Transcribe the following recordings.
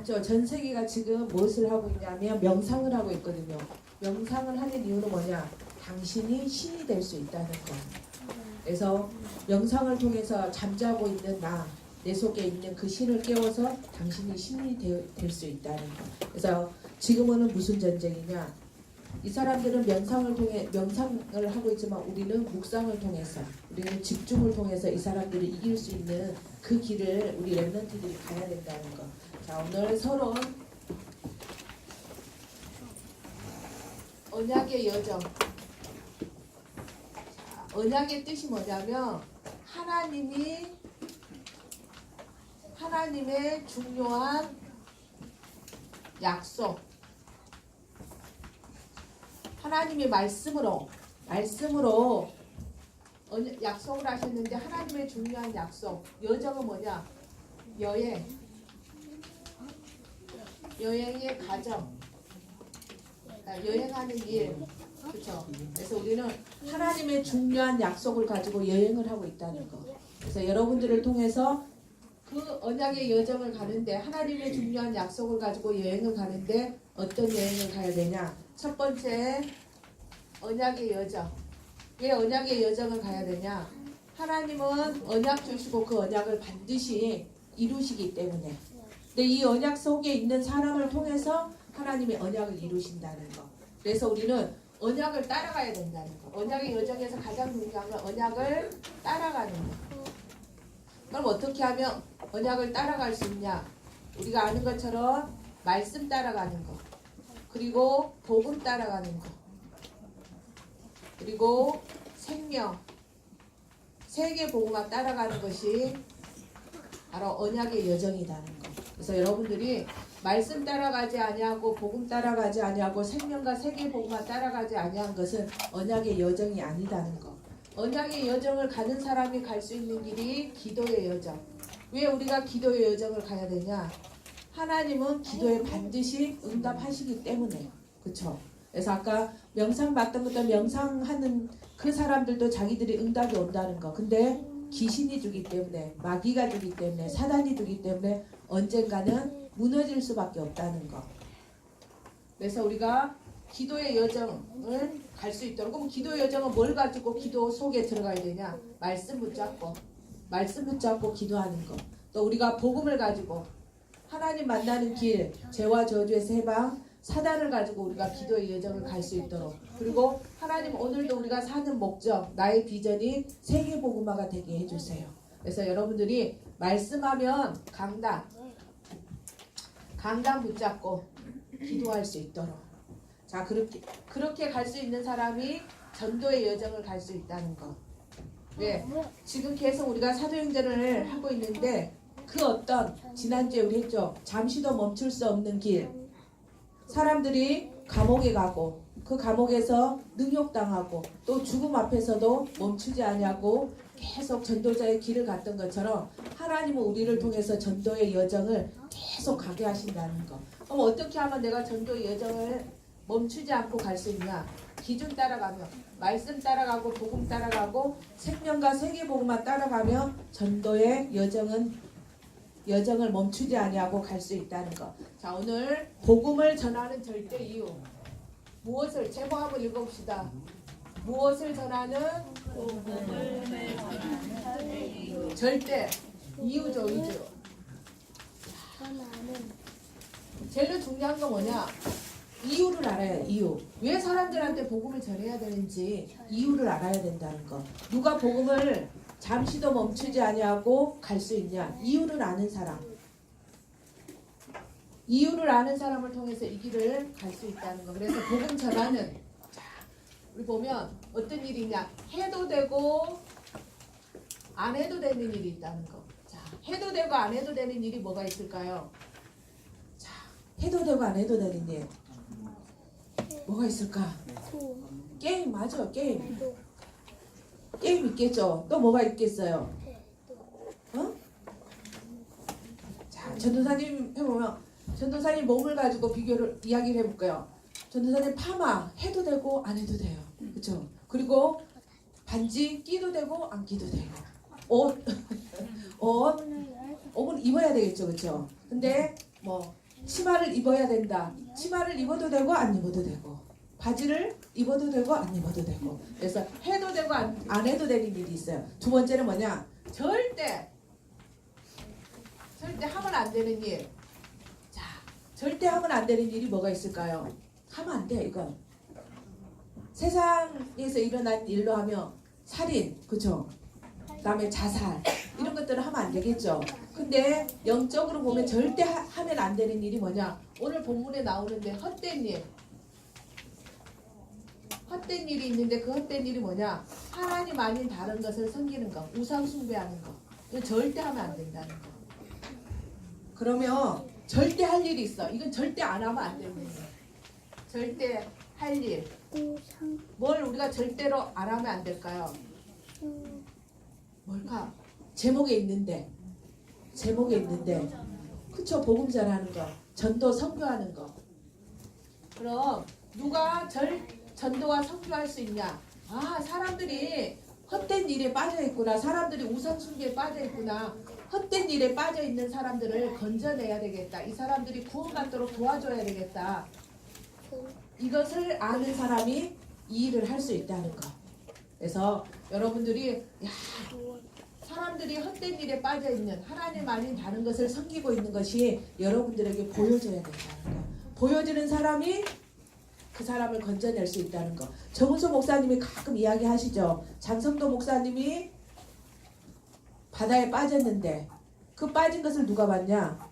전 세계가 지금 무엇을 하고 있냐면 명상을 하고 있거든요. 명상을 하는 이유는 뭐냐? 당신이 신이 될 수 있다는 거. 그래서 명상을 통해서 잠자고 있는 내 속에 있는 그 신을 깨워서 당신이 신이 될 수 있다는 거. 그래서 지금은 무슨 전쟁이냐? 이 사람들은 명상을 하고 있지만 우리는 묵상을 통해서, 우리는 집중을 통해서 이 사람들을 이길 수 있는 그 길을 우리 랩런트들이 가야 된다는 거. 자, 오늘 서론 언약의 여정. 자, 언약의 뜻이 뭐냐면 하나님의 중요한 약속, 하나님의 말씀으로 약속을 하셨는데, 하나님의 중요한 약속, 여정은 뭐냐? 여행의 과정, 여행하는 일, 그렇죠? 그래서 우리는 하나님의 중요한 약속을 가지고 여행을 하고 있다는 거. 그래서 여러분들을 통해서 그 언약의 여정을 가는데, 하나님의 중요한 약속을 가지고 여행을 가는데 어떤 여행을 가야 되냐? 첫 번째, 언약의 여정. 왜 언약의 여정을 가야 되냐? 하나님은 언약 주시고 그 언약을 반드시 이루시기 때문에. 근데 이 언약 속에 있는 사람을 통해서 하나님의 언약을 이루신다는 거. 그래서 우리는 언약을 따라가야 된다는 거. 언약의 여정에서 가장 중요한 건 언약을 따라가는 거. 그럼 어떻게 하면 언약을 따라갈 수 있냐? 우리가 아는 것처럼 말씀 따라가는 거, 그리고 복음 따라가는 거, 그리고 생명, 세계 복음만 따라가는 것이 바로 언약의 여정이라는 거. 그래서 여러분들이 말씀 따라가지 아니하고 복음 따라가지 아니하고 생명과 세계 복음만 따라가지 아니한 것은 언약의 여정이 아니다는 거. 언약의 여정을 가는 사람이 갈 수 있는 길이 기도의 여정. 왜 우리가 기도의 여정을 가야 되냐? 하나님은 기도에 반드시 응답하시기 때문에. 그렇죠? 그래서 아까 명상 받던 것도, 명상하는 그 사람들도 자기들이 응답이 온다는 거. 근데 귀신이 주기 때문에, 마귀가 주기 때문에, 사단이 주기 때문에 언젠가는 무너질 수밖에 없다는 거. 그래서 우리가 기도의 여정을 갈 수 있도록. 그럼 기도의 여정은 뭘 가지고 기도 속에 들어가야 되냐? 말씀 붙잡고 기도하는 거. 또 우리가 복음을 가지고 하나님 만나는 길, 죄와 저주에서 해방, 사단을 가지고 우리가 기도의 여정을 갈 수 있도록. 그리고 하나님 오늘도 우리가 사는 목적, 나의 비전이 세계 복음화가 되게 해주세요. 그래서 여러분들이 말씀하면 강단 붙잡고 기도할 수 있도록. 자, 그렇게 갈 수 있는 사람이 전도의 여정을 갈 수 있다는 거. 왜? 지금 계속 우리가 사도행전을 하고 있는데, 그 어떤, 지난주에 우리 했죠. 잠시도 멈출 수 없는 길. 사람들이 감옥에 가고, 그 감옥에서 능욕당하고, 또 죽음 앞에서도 멈추지 아니하고 계속 전도자의 길을 갔던 것처럼, 하나님은 우리를 통해서 전도의 여정을 계속 가게 하신다는 거. 그럼 어떻게 하면 내가 전도의 여정을 멈추지 않고 갈 수 있냐? 기준 따라가며, 말씀 따라가고, 복음 따라가고, 생명과 세계 복음만 따라가며 전도의 여정을 멈추지 아니하고 갈 수 있다는 거. 자, 오늘 복음을 전하는 절대 이유. 무엇을, 제목 한번 읽어봅시다. 무엇을 전하는? 복음을 전하는 절대 이유죠, 이유. 제일 중요한 건 뭐냐? 이유를 알아야 해. 이유. 왜 사람들한테 복음을 전해야 되는지 이유를 알아야 된다는 거. 누가 복음을 잠시도 멈추지 아니하고 갈 수 있냐? 이유를 아는 사람. 이유를 아는 사람을 통해서 이 길을 갈 수 있다는 거. 그래서 복음 전하는, 자, 우리 보면 어떤 일이냐? 해도 되고 안 해도 되는 일이 있다는 거. 자, 해도 되고 안 해도 되는 일이 뭐가 있을까요? 자, 해도 되고 안 해도 되는 일. 뭐가 있을까? 게임. 맞아, 게임. 게임 있겠죠. 또 뭐가 있겠어요? 어? 자, 전도사님 해보면, 전도사님 몸을 가지고 이야기를 해볼까요? 전도사님 파마 해도 되고 안 해도 돼요. 그렇죠? 그리고 반지 끼도 되고 안 끼도 되고, 옷은 입어야 되겠죠. 그렇죠? 근데 뭐 치마를 입어야 된다. 치마를 입어도 되고 안 입어도 되고, 바지를 입어도 되고 안 입어도 되고, 그래서 해도 되고 안 해도 되는 일이 있어요. 두 번째는 뭐냐? 절대 하면 안 되는 일. 자, 절대 하면 안 되는 일이 뭐가 있을까요? 하면 안 돼, 이건. 세상에서 일어난 일로 하면 살인, 그쵸? 그다음에 자살, 이런 것들을 하면 안 되겠죠. 근데 영적으로 보면 절대 하면 안 되는 일이 뭐냐? 오늘 본문에 나오는데 헛된 일. 헛된 일이 있는데 그 헛된 일이 뭐냐? 하나님 아닌 다른 것을 섬기는 거, 우상 숭배하는 거. 이거 절대 하면 안 된다는 거. 그러면 절대 할 일이 있어. 이건 절대 안 하면 안 되는 거예요. 절대 할 일. 뭘 우리가 절대로 안 하면 안 될까요? 뭘까? 제목에 있는데. 그쵸? 복음 전하는 거. 전도 선교하는 거. 그럼 누가 전도와 선교할 수 있냐? 아, 사람들이 헛된 일에 빠져 있구나. 사람들이 우상 숭배에 빠져 있구나. 헛된 일에 빠져 있는 사람들을 건져내야 되겠다. 이 사람들이 구원받도록 도와줘야 되겠다. 이것을 아는 사람이 이 일을 할 수 있다는 거. 그래서 여러분들이 사람들이 헛된 일에 빠져 있는, 하나님 아닌 다른 것을 섬기고 있는 것이 여러분들에게 보여져야 된다는 거. 보여지는 사람이 그 사람을 건져낼 수 있다는 거. 정은소 목사님이 가끔 이야기하시죠. 장성도 목사님이 바다에 빠졌는데 그 빠진 것을 누가 봤냐?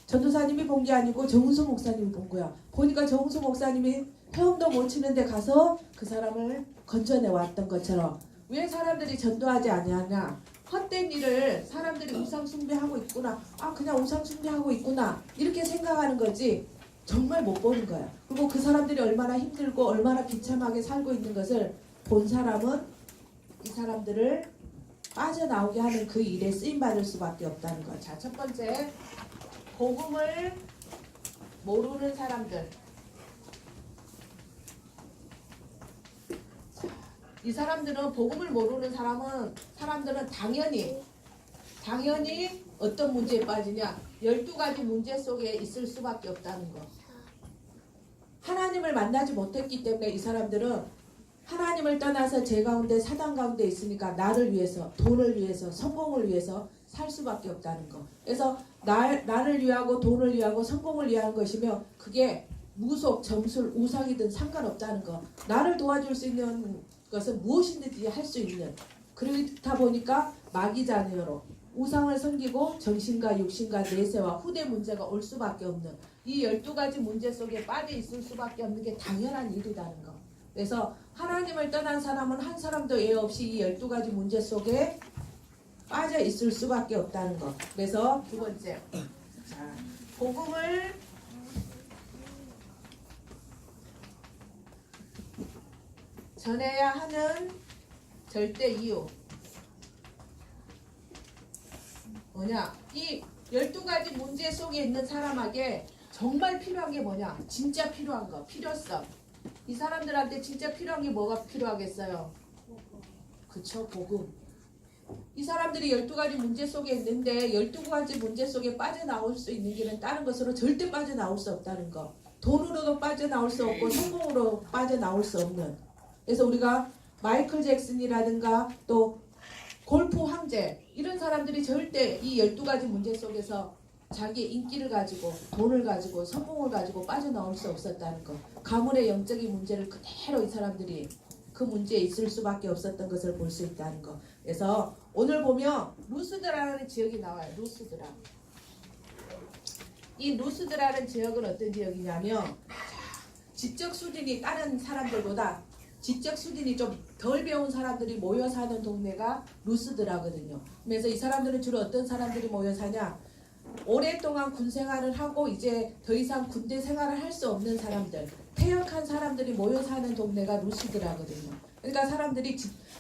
전도사님이 본 게 아니고 정은소 목사님이 본 거야. 보니까 정은소 목사님이 헤엄도 못 치는데 가서 그 사람을 건져내 왔던 것처럼, 왜 사람들이 전도하지 아니하냐? 헛된 일을 사람들이 우상 숭배하고 있구나. 아, 그냥 우상 숭배하고 있구나. 이렇게 생각하는 거지 정말 못 보는 거야. 그리고 그 사람들이 얼마나 힘들고 얼마나 비참하게 살고 있는 것을 본 사람은 이 사람들을 빠져나오게 하는 그 일에 쓰임받을 수밖에 없다는 거야. 자, 첫 번째, 복음을 모르는 사람들. 이 사람들은, 복음을 모르는 사람들은 당연히 어떤 문제에 빠지냐? 12가지 문제 속에 있을 수밖에 없다는 거. 하나님을 만나지 못했기 때문에 이 사람들은 하나님을 떠나서 제 가운데, 사단 가운데 있으니까 나를 위해서, 돈을 위해서, 성공을 위해서 살 수밖에 없다는 거. 그래서 나를 위하고 돈을 위하고 성공을 위한 것이며, 그게 무속, 점술, 우상이든 상관없다는 거. 나를 도와줄 수 있는 것은 무엇이든지 할 수 있는, 그렇다 보니까 마귀자녀로 우상을 섬기고 정신과 육신과 내세와 후대 문제가 올 수밖에 없는, 이 12가지 문제 속에 빠져 있을 수밖에 없는 게 당연한 일이라는 거. 그래서 하나님을 떠난 사람은 한 사람도 예 없이 이 12가지 문제 속에 빠져 있을 수밖에 없다는 것. 그래서 두 번째, 자, 복음을 전해야 하는 절대 이유 뭐냐? 이 12가지 문제 속에 있는 사람에게 정말 필요한 게 뭐냐? 진짜 필요한 거, 필요성. 이 사람들한테 진짜 필요한 게 뭐가 필요하겠어요? 그쵸, 복음. 이 사람들이 12가지 문제 속에 있는데 12가지 문제 속에 빠져나올 수 있는 길은 다른 것으로 절대 빠져나올 수 없다는 거. 돈으로도 빠져나올 수 없고 성공으로 빠져나올 수 없는. 그래서 우리가 마이클 잭슨이라든가 또 골프 황제, 이런 사람들이 절대 이 12가지 문제 속에서 자기의 인기를 가지고 돈을 가지고 성공을 가지고 빠져나올 수 없었다는 거. 가문의 영적인 문제를 그대로 이 사람들이 그 문제에 있을 수밖에 없었던 것을 볼 수 있다는 거. 그래서 오늘 보면 루스드라는 지역이 나와요. 루스드라. 이 루스드라는 지역은 어떤 지역이냐면, 지적 수준이 다른 사람들보다 지적 수준이 좀 덜 배운 사람들이 모여 사는 동네가 루스드라거든요. 그래서 이 사람들은 주로 어떤 사람들이 모여 사냐? 오랫동안 군 생활을 하고 이제 더 이상 군대 생활을 할 수 없는 사람들, 퇴역한 사람들이 모여 사는 동네가 루스드라거든요. 그러니까 사람들이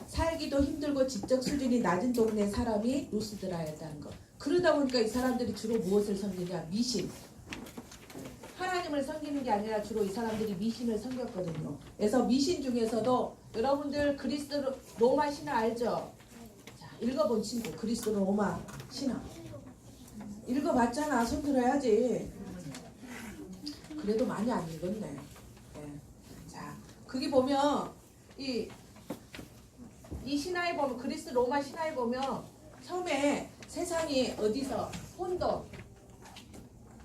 살기도 힘들고 지적 수준이 낮은 동네 사람이 루스드라였다는 거. 그러다 보니까 이 사람들이 주로 무엇을 섬기냐? 미신. 하나님을 섬기는 게 아니라 주로 이 사람들이 미신을 섬겼거든요. 그래서 미신 중에서도 여러분들 그리스 로마 신화 알죠? 자, 읽어본 친구, 그리스 로마 신화. 읽어봤잖아. 손 들어야지. 그래도 많이 안 읽었네. 네. 자, 거기 보면 이 신화에 보면 그리스 로마 신화에 보면 처음에 세상이 어디서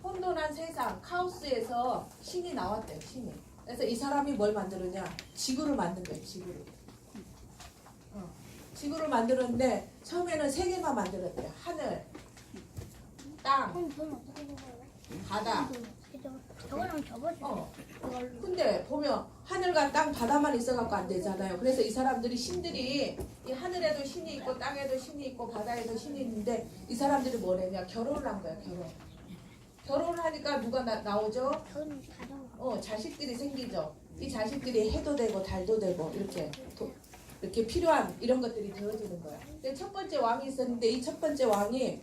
혼돈한 세상 카오스에서 신이 나왔대요. 신이. 그래서 이 사람이 뭘 만들었냐? 지구를 만든 거예요. 지구를 만들었는데 처음에는 세 개만 만들었대요. 하늘, 땅, 바다. 저거랑 저거죠. 근데 보면 하늘과 땅, 바다만 있어갖고 안 되잖아요. 그래서 이 사람들이 신들이 이 하늘에도 신이 있고 땅에도 신이 있고 바다에도 신이 있는데 이 사람들이 뭘 했냐? 결혼을 한 거야. 결혼을 하니까 누가 나오죠? 자식들이 생기죠. 이 자식들이 해도 되고 달도 되고 이렇게 필요한 이런 것들이 되어지는 거야. 근데 첫 번째 왕이 있었는데 이 첫 번째 왕이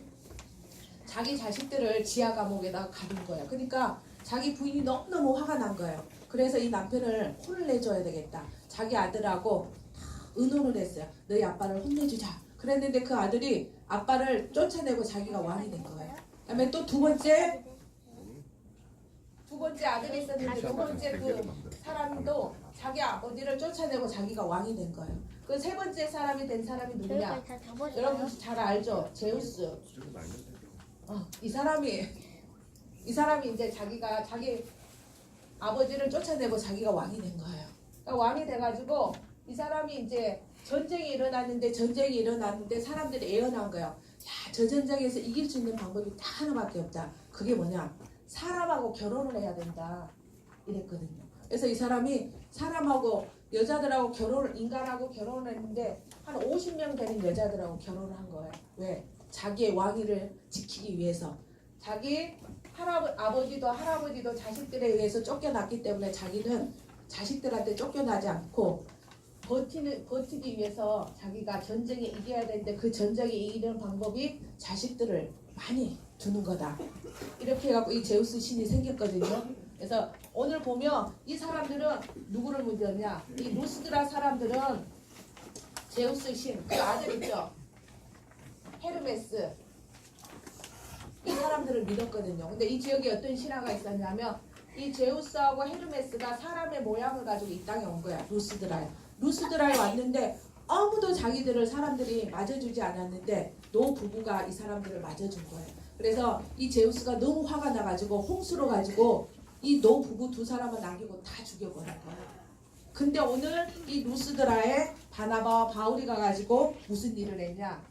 자기 자식들을 지하 감옥에다가 가둔 거야. 그러니까 자기 부인이 너무너무 화가 난 거예요. 그래서 이 남편을 혼을 내줘야 되겠다. 자기 아들하고 의논을 했어요. 너희 아빠를 혼내주자. 그랬는데 그 아들이 아빠를 쫓아내고 자기가 왕이 된 거예요. 그다음에 또 두 번째 아들이 있었는데 두 번째 그 사람도 자기 아버지를 쫓아내고 자기가 왕이 된 거예요. 그 세 번째 사람이 된 사람이 누구냐? 여러분 잘 알죠? 제우스. 이 사람이 이제 자기 아버지를 쫓아내고 자기가 왕이 된 거예요. 그러니까 왕이 돼가지고 이 사람이 이제 전쟁이 일어났는데 사람들이 애원한 거예요. 야, 저 전쟁에서 이길 수 있는 방법이 딱 하나밖에 없다. 그게 뭐냐? 사람하고 결혼을 해야 된다. 이랬거든요. 그래서 이 사람이 사람하고 여자들하고 인간하고 결혼을 했는데 한 50명 되는 여자들하고 결혼을 한 거예요. 왜? 자기의 왕위를 지키기 위해서. 자기 아버지도 할아버지도 자식들에 의해서 쫓겨났기 때문에 자기는 자식들한테 쫓겨나지 않고 버티기 위해서 자기가 전쟁에 이겨야 되는데 그 전쟁에 이기는 방법이 자식들을 많이 두는 거다. 이렇게 해갖고 이 제우스 신이 생겼거든요. 그래서 오늘 보면 이 사람들은 누구를 믿었냐? 이 루스드라 사람들은 제우스 신, 그 아들 있죠? 헤르메스. 이 사람들을 믿었거든요. 근데 이 지역에 어떤 신화가 있었냐면 이 제우스하고 헤르메스가 사람의 모양을 가지고 이 땅에 온 거야. 루스드라에 왔는데 아무도 자기들을 사람들이 맞아주지 않았는데 노 부부가 이 사람들을 맞아준 거예요. 그래서 이 제우스가 너무 화가 나가지고 홍수로 가지고 이 노 부부 두 사람을 남기고 다 죽여버린 거예요. 근데 오늘 이 루스드라에 바나바와 바울이 가가지고 무슨 일을 했냐?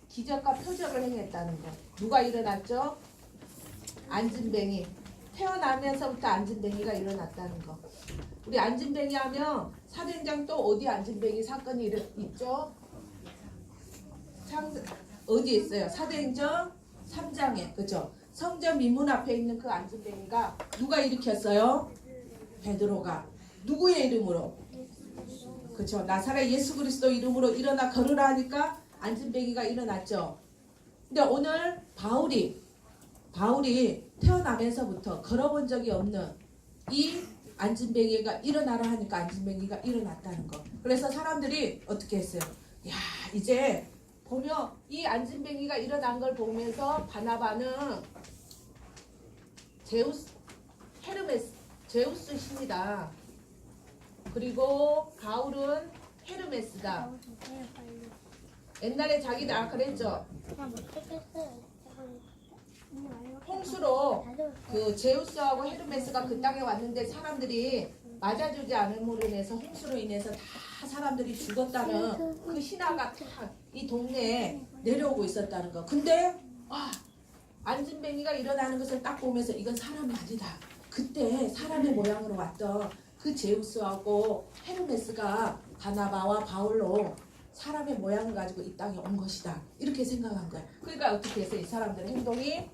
기적과 표적을 행했다는 거. 누가 일어났죠? 안진뱅이. 태어나면서부터 안진뱅이가 일어났다는 거. 우리 안진뱅이 하면 사도행전 또 어디 안진뱅이 사건이 있죠? 어디 있어요? 사도행전 3장에. 그죠? 성전 민문 앞에 있는 그 안진뱅이가 누가 일으켰어요? 베드로가. 누구의 이름으로? 그죠? 나사렛 예수 그리스도 이름으로 일어나 걸으라 하니까 안진뱅이가 일어났죠. 근데 오늘 바울이 태어나면서부터 걸어본 적이 없는 이 안진뱅이가 일어나라 하니까 안진뱅이가 일어났다는 거. 그래서 사람들이 어떻게 했어요? 야, 이제 보면 이 안진뱅이가 일어난 걸 보면서 바나바는 제우스 신이다. 그리고 바울은 헤르메스다. 옛날에 자기들 그랬죠. 홍수로 그 제우스하고 헤르메스가 그 땅에 왔는데 사람들이 맞아주지 않음으로 인해서 홍수로 인해서 다 사람들이 죽었다는 그 신화가 다 이 동네에 내려오고 있었다는 거. 근데 안진뱅이가 일어나는 것을 딱 보면서 이건 사람이 아니다. 그때 사람의 모양으로 왔던 그 제우스하고 헤르메스가 바나바와 바울로 사람의 모양을 가지고 이 땅에 온 것이다. 이렇게 생각한 거야. 그러니까 어떻게 했어요? 이 사람들의 행동이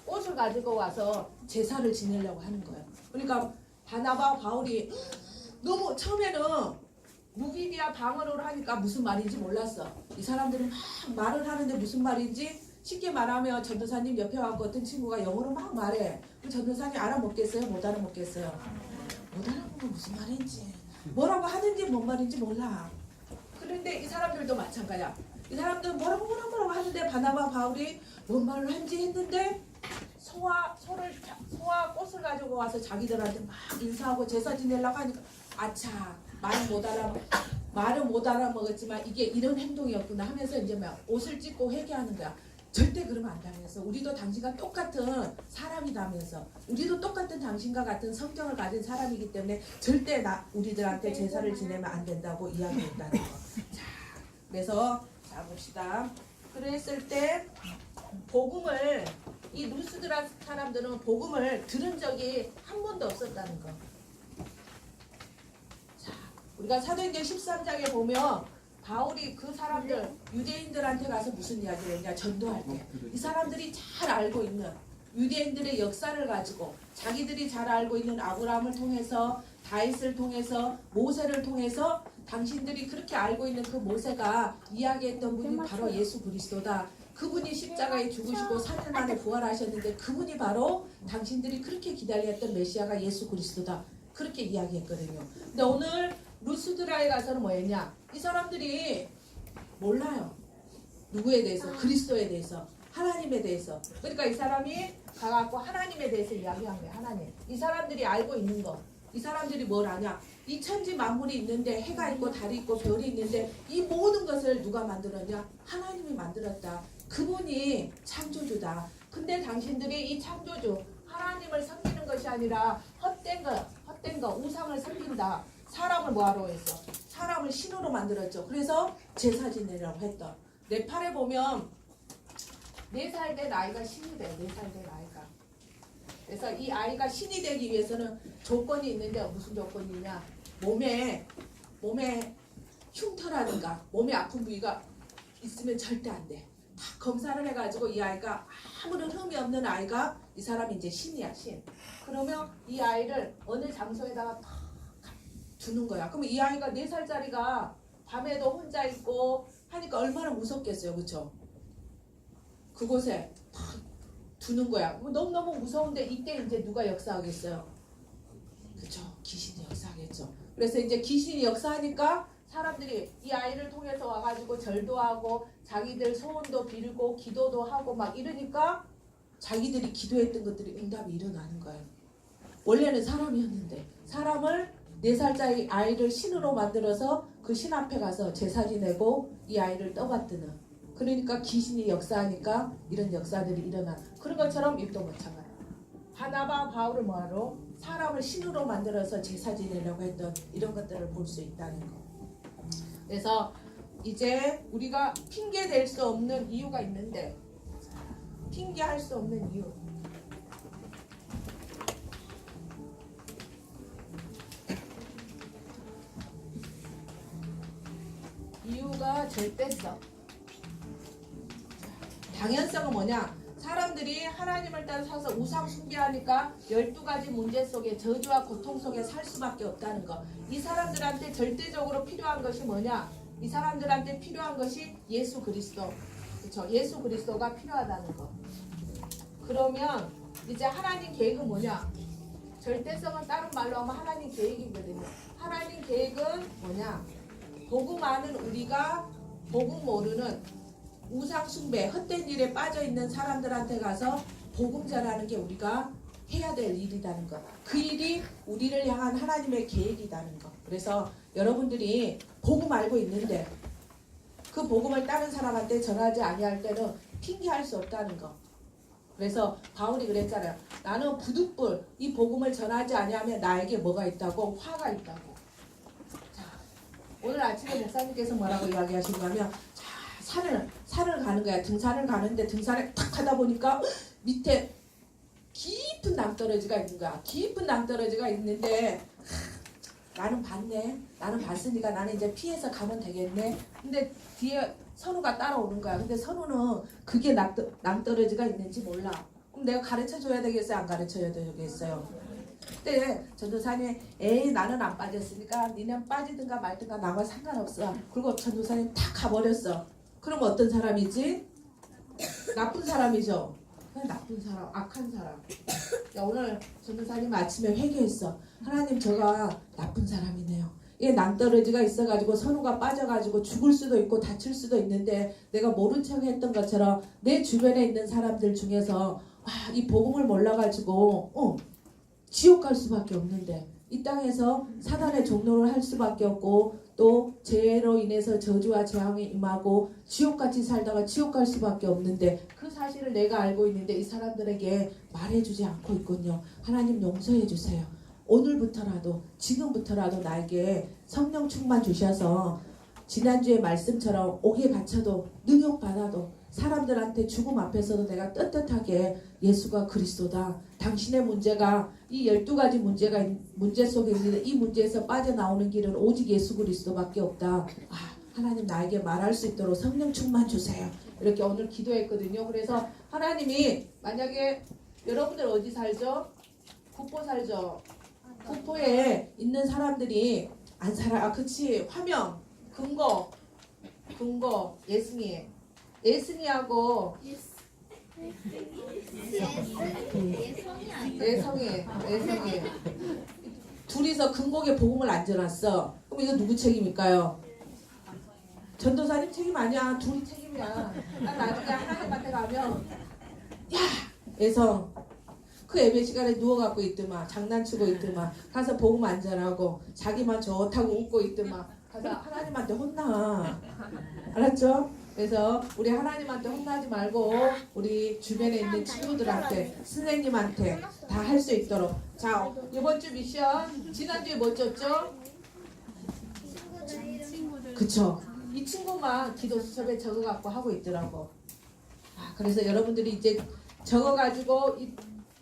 꽃을 가지고 와서 제사를 지내려고 하는 거예요. 그러니까 바나바와 바울이 너무 처음에는 무기디아 방언으로 하니까 무슨 말인지 몰랐어. 이 사람들이 막 말을 하는데 무슨 말인지 쉽게 말하면 전도사님 옆에 와서 어떤 친구가 영어로 막 말해. 그 전도사님 알아먹겠어요? 못 알아먹겠어요? 못 알아보면 무슨 말인지. 뭐라고 하는지 뭔 말인지 몰라. 그런데 이 사람들도 마찬가지야. 이 사람들은 뭐라고 하는데 바나바 바울이 뭔 말을 한지 했는데 소를 사람이 와서 자기들한테 막 인사하고 제사 지내려고 하니까 아차 말은 못 알아먹었지만 이게 이런 행동이었구나 하면서 이제 막 옷을 찢고 회개하는 거야. 절대 그러면 안 되면서 우리도 당신과 똑같은 사람이라면서 우리도 똑같은 당신과 같은 성경을 가진 사람이기 때문에 절대 우리들한테 제사를 지내면 안 된다고 이야기했다는 거. 자, 그래서 자 봅시다. 그랬을 때 복음을 이 루스드라 사람들은 복음을 들은 적이 한 번도 없었다는 거. 자, 우리가 사도행전 13장에 보면 바울이 그 사람들 유대인들한테 가서 무슨 이야기를 했냐 전도할 때 이 사람들이 잘 알고 있는 유대인들의 역사를 가지고 자기들이 잘 알고 있는 아브라함을 통해서 다윗을 통해서 모세를 통해서 당신들이 그렇게 알고 있는 그 모세가 이야기했던 분이 바로 예수 그리스도다. 그분이 십자가에 죽으시고 3일 만에 부활하셨는데 그분이 바로 당신들이 그렇게 기다렸던 메시아가 예수 그리스도다. 그렇게 이야기했거든요. 근데 오늘 루스드라에 가서는 뭐였냐? 이 사람들이 몰라요. 누구에 대해서? 그리스도에 대해서. 하나님에 대해서. 그러니까 이 사람이 가갖고 하나님에 대해서 이야기한 거예요. 하나님. 이 사람들이 알고 있는 거. 이 사람들이 뭘 아냐? 이 천지 만물이 있는데 해가 있고 달이 있고 별이 있는데 이 모든 것을 누가 만들었냐? 하나님이 만들었다. 그분이 창조주다. 근데 당신들이 이 창조주 하나님을 섬기는 것이 아니라 헛된 거 우상을 섬긴다. 사람을 뭐하러 했어? 사람을 신으로 만들었죠. 그래서 제사 지내려고 했던. 네팔에 보면 4살 된 아이가 신이 돼. 4살 된 아이가. 그래서 이 아이가 신이 되기 위해서는 조건이 있는데 무슨 조건이냐? 몸에 흉터라든가 몸에 아픈 부위가 있으면 절대 안 돼. 다 검사를 해가지고 이 아이가 아무런 흠이 없는 아이가 이 사람이 이제 신이야 신. 그러면 이 아이를 어느 장소에다가 탁 두는 거야. 그러면 이 아이가 4살짜리가 밤에도 혼자 있고 하니까 얼마나 무섭겠어요, 그렇죠? 그곳에 탁 두는 거야. 너무너무 무서운데 이때 이제 누가 역사하겠어요? 그렇죠? 귀신이 역사하겠죠. 그래서 이제 귀신이 역사하니까 사람들이 이 아이를 통해서 와가지고 절도 하고 자기들 소원도 빌고 기도도 하고 막 이러니까 자기들이 기도했던 것들이 응답이 일어나는 거예요. 원래는 사람이었는데 사람을 4살짜리 아이를 신으로 만들어서 그 신 앞에 가서 제사 지내고 이 아이를 떠받드는. 그러니까 귀신이 역사하니까 이런 역사들이 일어나. 그런 것처럼 입도 마찬가지. 바나바 바울을 뭐하러? 사람을 신으로 만들어서 제사 지내려고 했던 이런 것들을 볼 수 있다는 거. 그래서 이제 우리가 핑계 댈 수 없는 이유가 있는데 핑계할 수 없는 이유. 이유가 절대성. 당연성은 뭐냐? 사람들이 하나님을 따라서 우상 숭배하니까 12가지 문제 속에 저주와 고통 속에 살 수밖에 없다는 거. 이 사람들한테 절대적으로 필요한 것이 뭐냐? 이 사람들한테 필요한 것이 예수 그리스도. 그렇죠? 예수 그리스도가 필요하다는 거. 그러면 이제 하나님 계획은 뭐냐? 절대성은 다른 말로 하면 하나님 계획이거든요. 하나님 계획은 뭐냐? 복음 아는 우리가 복음 모르는 우상 숭배, 헛된 일에 빠져 있는 사람들한테 가서 복음 전하는 게 우리가 해야 될 일이라는 것. 그 일이 우리를 향한 하나님의 계획이라는 것. 그래서 여러분들이 복음 알고 있는데 그 복음을 다른 사람한테 전하지 아니할 때는 핑계할 수 없다는 것. 그래서 바울이 그랬잖아요. 나는 부득불 이 복음을 전하지 아니하면 나에게 뭐가 있다고? 화가 있다고. 자, 오늘 아침에 목사님께서 뭐라고 이야기하신가 하면 산을 가는 거야. 등산을 가는데 등산을 탁 하다 보니까 밑에 깊은 낭떠러지가 있는 거야. 깊은 낭떠러지가 있는데 나는 봤네. 나는 봤으니까 나는 이제 피해서 가면 되겠네. 근데 뒤에 선우가 따라오는 거야. 근데 선우는 그게 낭떠러지가 있는지 몰라. 그럼 내가 가르쳐줘야 되겠어요? 안 가르쳐야 되겠어요? 그때 전도사님 에이 나는 안 빠졌으니까 니는 빠지든가 말든가 나와 상관없어. 그리고 전도사님 탁 가버렸어. 그럼 어떤 사람이지? 나쁜 사람이죠. 그냥 나쁜 사람, 악한 사람. 야, 오늘 전도사님 아침에 회개했어. 하나님 저가 나쁜 사람이네요. 이게 낭떠러지가 있어가지고 선우가 빠져가지고 죽을 수도 있고 다칠 수도 있는데 내가 모른 척 했던 것처럼 내 주변에 있는 사람들 중에서 이 복음을 몰라가지고 지옥 갈 수밖에 없는데 이 땅에서 사단의 종노를 할 수밖에 없고 또 죄로 인해서 저주와 재앙이 임하고 지옥같이 살다가 지옥 갈 수밖에 없는데 그 사실을 내가 알고 있는데 이 사람들에게 말해주지 않고 있군요. 하나님 용서해 주세요. 오늘부터라도 지금부터라도 나에게 성령 충만 주셔서 지난주의 말씀처럼 옥에 갇혀도 능욕받아도 사람들한테 죽음 앞에서도 내가 떳떳하게 예수가 그리스도다. 당신의 문제가 이 12가지 문제 속에 있는데 이 문제에서 빠져나오는 길은 오직 예수 그리스도밖에 없다. 하나님 나에게 말할 수 있도록 성령 충만 주세요. 이렇게 오늘 기도했거든요. 그래서 하나님이 만약에 여러분들 어디 살죠? 국포 살죠? 국포에 있는 사람들이 안 살아. 그치. 화명, 근거, 예승이하고 예성이 둘이서 근곡에 복음을 안 전했어. 그럼 이거 누구 책임일까요? 전도사님 책임 아니야. 둘이 책임이야. 난 나중에 하나님한테 가면 야 예성 그 예배 시간에 누워갖고 있더만 장난치고 있더만 가서 복음 안 전하고 자기만 좋다고 웃고 있더만 가서 하나님한테 혼나. 알았죠? 그래서 우리 하나님한테 혼나지 말고 우리 주변에 있는 친구들한테 선생님한테 다 할 수 있도록. 자, 이번 주 미션 지난주에 뭐 줬죠? 그쵸? 이 친구만 기도 수첩에 적어갖고 하고 있더라고. 그래서 여러분들이 이제 적어가지고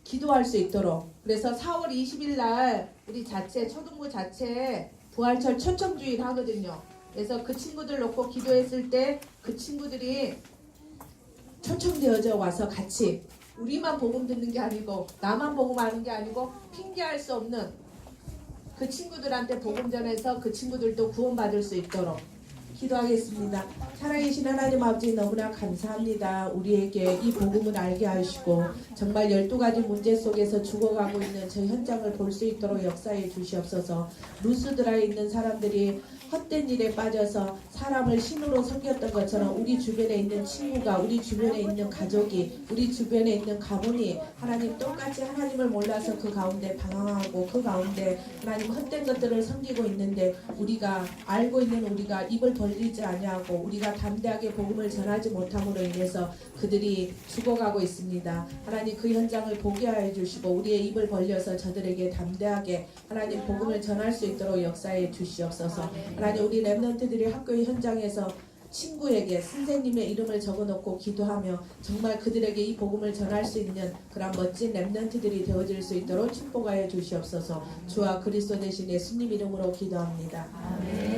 기도할 수 있도록. 그래서 4월 20일 날 우리 자체 초등부 자체 부활절 초청주일 하거든요. 그래서 그 친구들 놓고 기도했을 때 그 친구들이 초청되어져 와서 같이 우리만 복음 듣는 게 아니고 나만 복음하는 게 아니고 핑계할 수 없는 그 친구들한테 복음 전해서 그 친구들도 구원받을 수 있도록 기도하겠습니다. 살아계신 하나님 아버지 너무나 감사합니다. 우리에게 이 복음을 알게 하시고 정말 12가지 문제 속에서 죽어가고 있는 저 현장을 볼 수 있도록 역사해 주시옵소서. 루스드라에 있는 사람들이 헛된 일에 빠져서 사람을 신으로 섬겼던 것처럼 우리 주변에 있는 친구가 우리 주변에 있는 가족이 우리 주변에 있는 가문이 하나님 똑같이 하나님을 몰라서 그 가운데 방황하고 그 가운데 하나님 헛된 것들을 섬기고 있는데 우리가 알고 있는 우리가 입을 벌리지 아니하고 우리가 담대하게 복음을 전하지 못함으로 인해서 그들이 죽어가고 있습니다. 하나님 그 현장을 보게 하여 주시고 우리의 입을 벌려서 저들에게 담대하게 하나님 복음을 전할 수 있도록 역사해 주시옵소서. 하나님 우리 랩런트들이 학교의 현장에서 친구에게 선생님의 이름을 적어놓고 기도하며 정말 그들에게 이 복음을 전할 수 있는 그런 멋진 랩런트들이 되어질 수 있도록 축복하여 주시옵소서. 주와 그리스도 대신 예수님 이름으로 기도합니다. 아멘.